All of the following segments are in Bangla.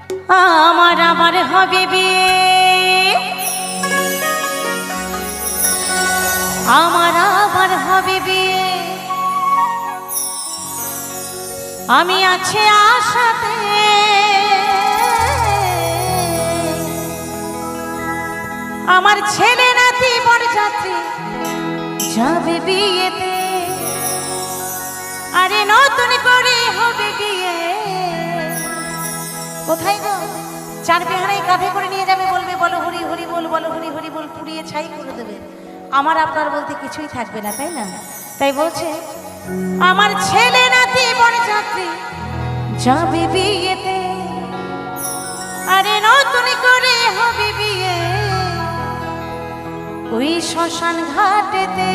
আমার আবার হবে বিয়ে, আমার আবার হবে বিয়ে। আমি আছি আশাতে, আমার ছেলে নাতি বরযাত্রী যাবে বিয়েতে। আরে নতুন করে হবে বিয়ে। কোথায় গো? চার পেহারাই কাঁধে করে নিয়ে যাবে, বলবে বলো হরি হরি বল, বলো হরি হরি বল, পুড়িয়ে ছাই করে দেবে। আমার আপনার বলতে কিছুই থাকবে না, তাই না? তাই বলছে আমার ছেলে নাতি বরযাত্রী যাবে বিয়েতে। আরে নতুন করে হবে বিয়ে ওই শ্মশান ঘাটেতে।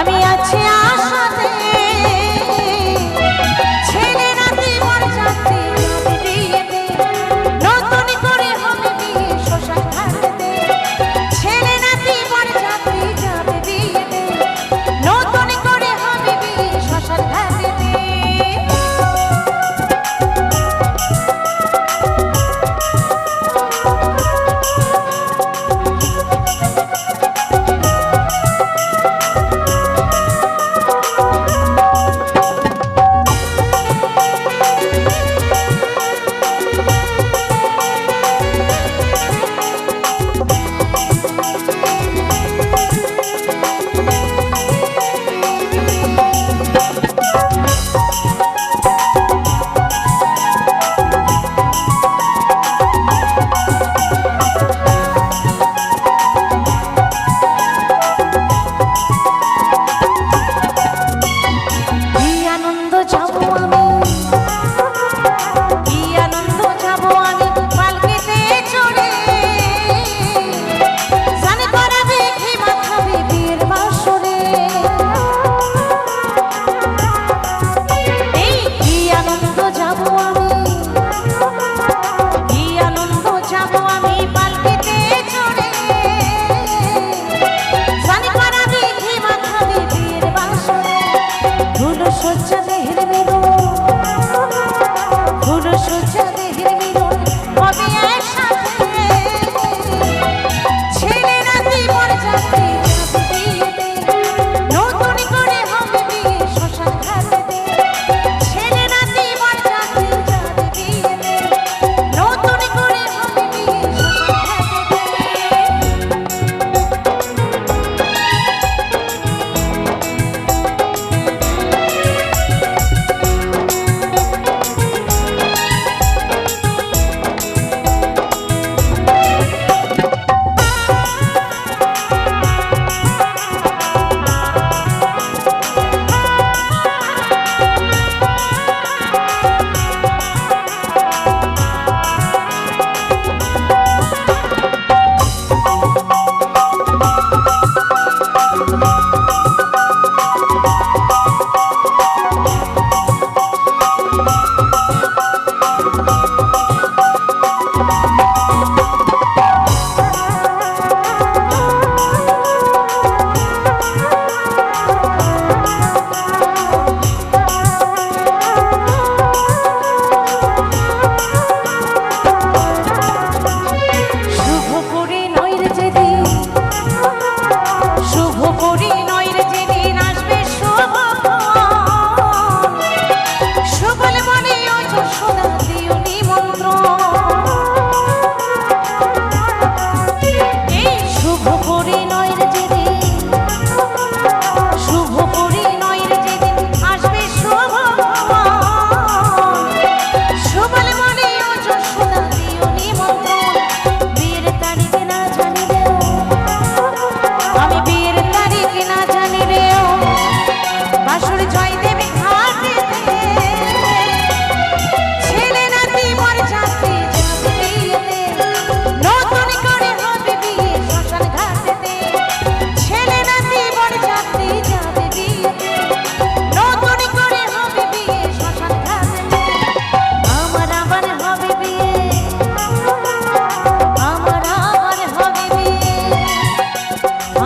আমি আছি আশাতে, ছেলে নাতি বরযাত্রী যাবে বিয়েতে। নতুন করে হবে বিয়ে শ্মশান ঘাটেতে। ছেলে নাতি বরযাত্রী যাবে বিয়েতে। নতুন করে হবে বিয়ে শ্মশান ঘাটেতে।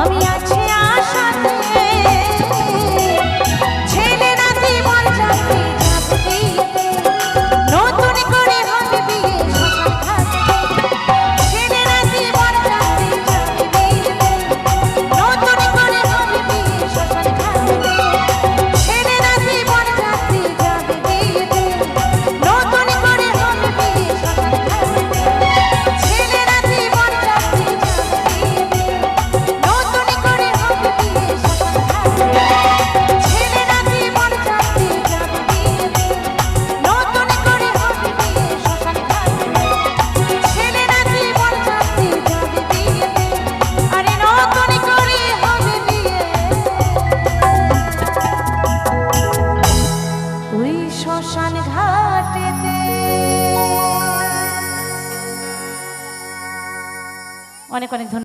আমি আছি আশাতে ছেলে নাতি বর যাত্রী যাবে বিয়েতে নতুন করে হবে বিয়ে শ্মশান ঘাটে ছেলে নাতি বর যাত্রী যাবে বিয়েতে নতুন করে হবে বিয়ে শ্মশান ঘাটে ছেলে নাতি বর যাত্রী যাবে বিয়েতে নতুন করে হবে বিয়ে শ্মশান ঘাটে ছেলে নাতি বর যাত্রী যাবে বিয়েতে নতুন করে হবে বিয়ে শ্মশান ঘাটে ছেলে নাতি বর যাত্রী যাবে বিয়েতে নতুন করে হবে বিয়ে শ্মশান ঘাটে ছেলে নাতি বর যাত্রী যাবে বিয়েতে আরে নতুন করে হবে বিয়ে ওই শ্মশান ঘাটেতে। অনেক অনেক ধন্যবাদ।